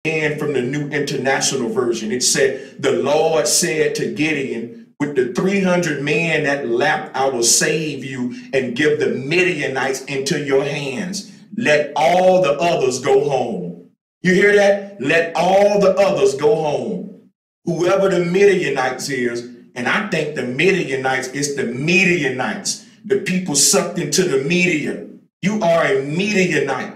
And from the New International Version, it said, the Lord said to Gideon, with the 300 men that lapped, I will save you and give the Midianites into your hands. Let all the others go home. You hear that? Let all the others go home. Whoever the Midianites is, and I think the Midianites is the Midianites, the people sucked into the media. You are a Midianite.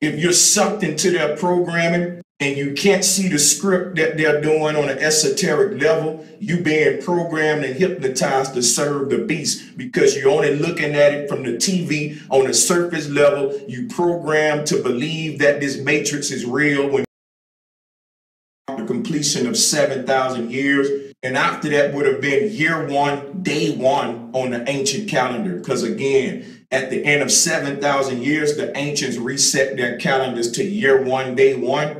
If you're sucked into their programming, and you can't see the script that they're doing on an esoteric level, you being programmed and hypnotized to serve the beast because you're only looking at it from the TV on the surface level. You programmed to believe that this matrix is real when the completion of 7,000 years. And after that would have been year one, day one on the ancient calendar. Because again, at the end of 7,000 years, the ancients reset their calendars to year one, day one.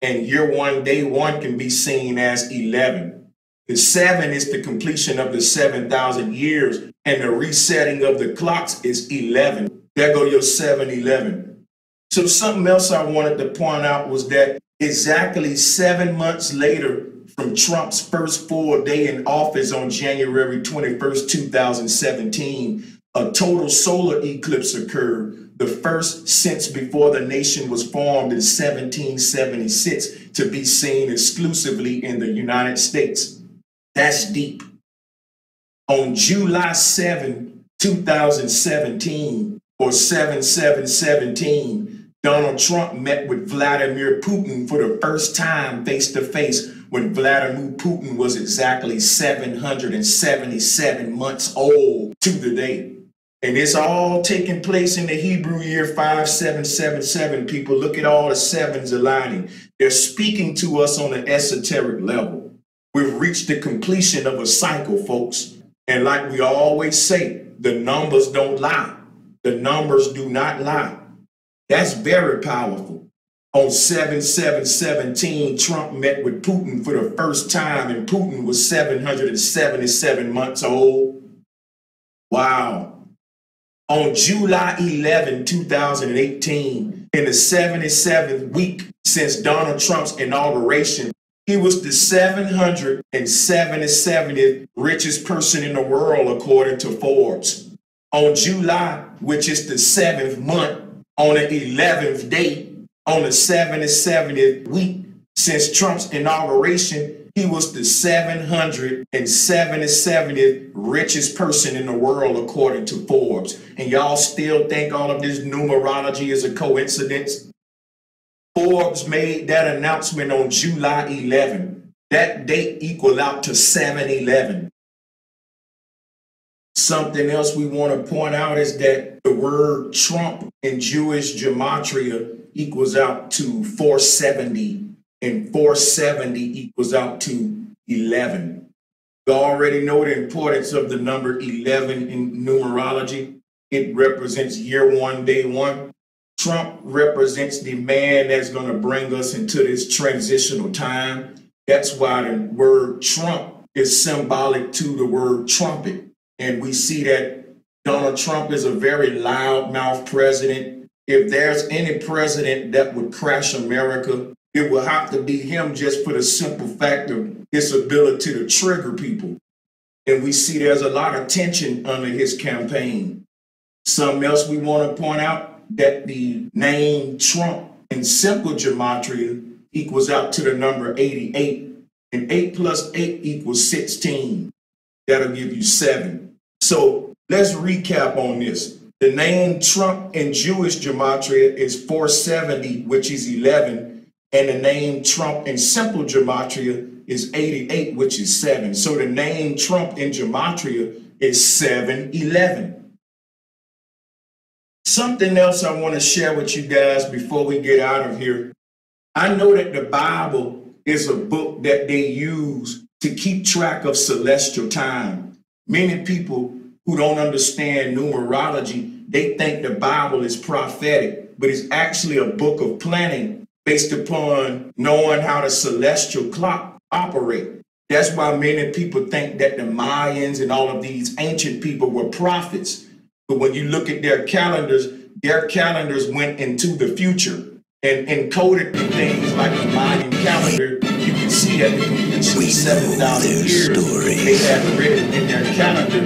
And year one, day one can be seen as 11. The 7 is the completion of the 7,000 years, and the resetting of the clocks is 11. There go your 7-11. So something else I wanted to point out was that exactly 7 months later from Trump's first full day in office on January 21st, 2017, a total solar eclipse occurred. The first since before the nation was formed in 1776 to be seen exclusively in the United States. That's deep. On July 7, 2017, or 7/7/17, Donald Trump met with Vladimir Putin for the first time face to face when Vladimir Putin was exactly 777 months old to the day. And it's all taking place in the Hebrew year 5777. People, look at all the sevens aligning. They're speaking to us on an esoteric level. We've reached the completion of a cycle, folks. And like we always say, the numbers don't lie. The numbers do not lie. That's very powerful. On 7/7/17, Trump met with Putin for the first time, and Putin was 777 months old. Wow. On July 11, 2018, in the 77th week since Donald Trump's inauguration, he was the 777th richest person in the world, according to Forbes. On July, which is the 7th month, on the 11th day, on the 77th week since Trump's inauguration, he was the 777th richest person in the world, according to Forbes. And y'all still think all of this numerology is a coincidence? Forbes made that announcement on July 11. That date equal out to 7/11. Something else we want to point out is that the word Trump in Jewish gematria equals out to 470. And 470 equals out to 11. You already know the importance of the number 11 in numerology. It represents year one, day one. Trump represents the man that's going to bring us into this transitional time. That's why the word Trump is symbolic to the word trumpet. And we see that Donald Trump is a very loudmouth president. If there's any president that would crash America, it will have to be him, just for the simple fact of his ability to trigger people. And we see there's a lot of tension under his campaign. Something else we want to point out, that the name Trump in simple gematria equals out to the number 88. And 8 plus 8 equals 16. That'll give you 7. So let's recap on this. The name Trump in Jewish gematria is 470, which is 11. And the name Trump in simple gematria is 88, which is 7. So the name Trump in gematria is 7/11. Something else I want to share with you guys before we get out of here. I know that the Bible is a book that they use to keep track of celestial time. Many people who don't understand numerology, they think the Bible is prophetic, but it's actually a book of planning based upon knowing how the celestial clock operate. That's why many people think that the Mayans and all of these ancient people were prophets. But when you look at their calendars went into the future. and encoded in things like the Mayan calendar. You can see at the completion of 7,000 years, they have written in their calendar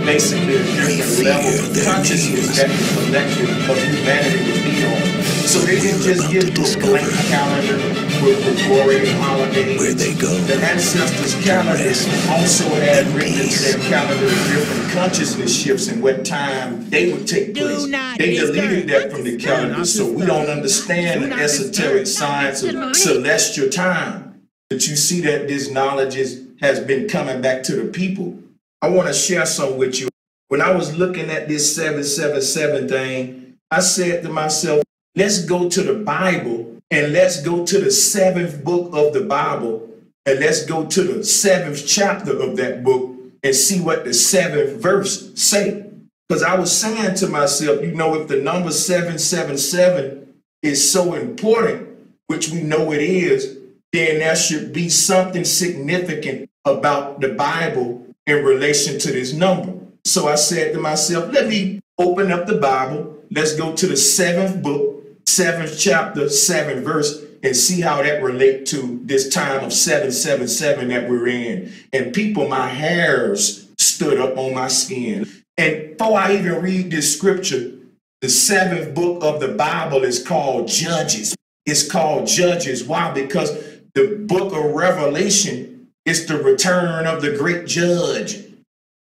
basically a different level of consciousness that the collective of humanity would be on. So they didn't just give you a blank calendar with Gregorian holidays. Where they go, the ancestors' calendars also had written into their calendar different consciousness shifts and what time they would take place. They deleted that from the calendar, so we don't understand the esoteric science of celestial time. But you see that this knowledge has been coming back to the people. I want to share some with you. When I was looking at this 777 thing, I said to myself, let's go to the Bible and let's go to the 7th book of the Bible and let's go to the 7th chapter of that book and see what the 7th verse say. Because I was saying to myself, you know, if the number 777 is so important, which we know it is, then there should be something significant about the Bible in relation to this number. So I said to myself, let me open up the Bible. Let's go to the 7th book, 7th chapter, 7th verse, and see how that relates to this time of 777 that we're in. And people, my hairs stood up on my skin. And before I even read this scripture, the 7th book of the Bible is called Judges. It's called Judges. Why? Because the book of Revelation is the return of the great judge.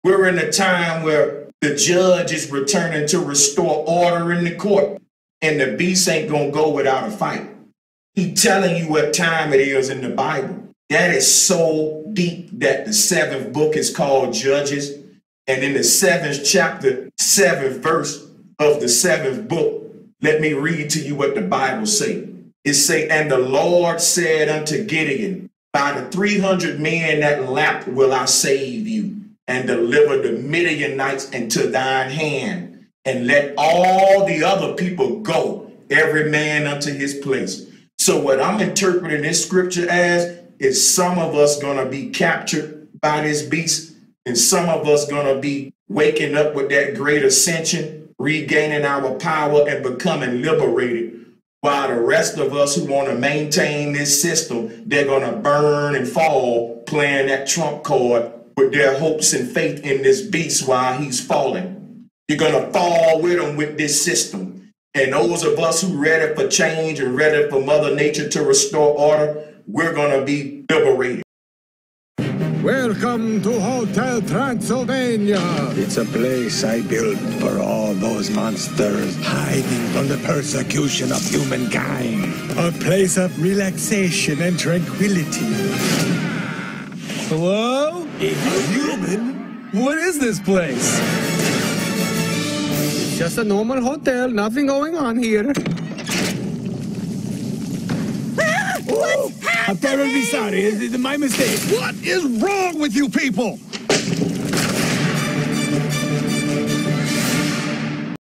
We're in a time where the judge is returning to restore order in the court, and the beast ain't gonna go without a fight. He's telling you what time it is in the Bible. That is so deep that the 7th book is called Judges, and in the 7th chapter, 7th verse of the 7th book, let me read to you what the Bible say. It say, and the Lord said unto Gideon, by the 300 men that lapped will I save you, and deliver the Midianites into thine hand, and let all the other people go, every man unto his place. So what I'm interpreting this scripture as is some of us gonna be captured by this beast, and some of us gonna be waking up with that great ascension, regaining our power and becoming liberated. While the rest of us who want to maintain this system, they're going to burn and fall playing that trump card with their hopes and faith in this beast while he's falling. You're going to fall with him with this system. And those of us who ready for change and ready for Mother Nature to restore order, we're going to be liberated. Welcome to Hotel Transylvania. It's a place I built for all those monsters hiding from the persecution of humankind. A place of relaxation and tranquility. Hello? A human? What is this place? It's just a normal hotel, nothing going on here. I'm terribly sorry. It's my mistake. What is wrong with you people?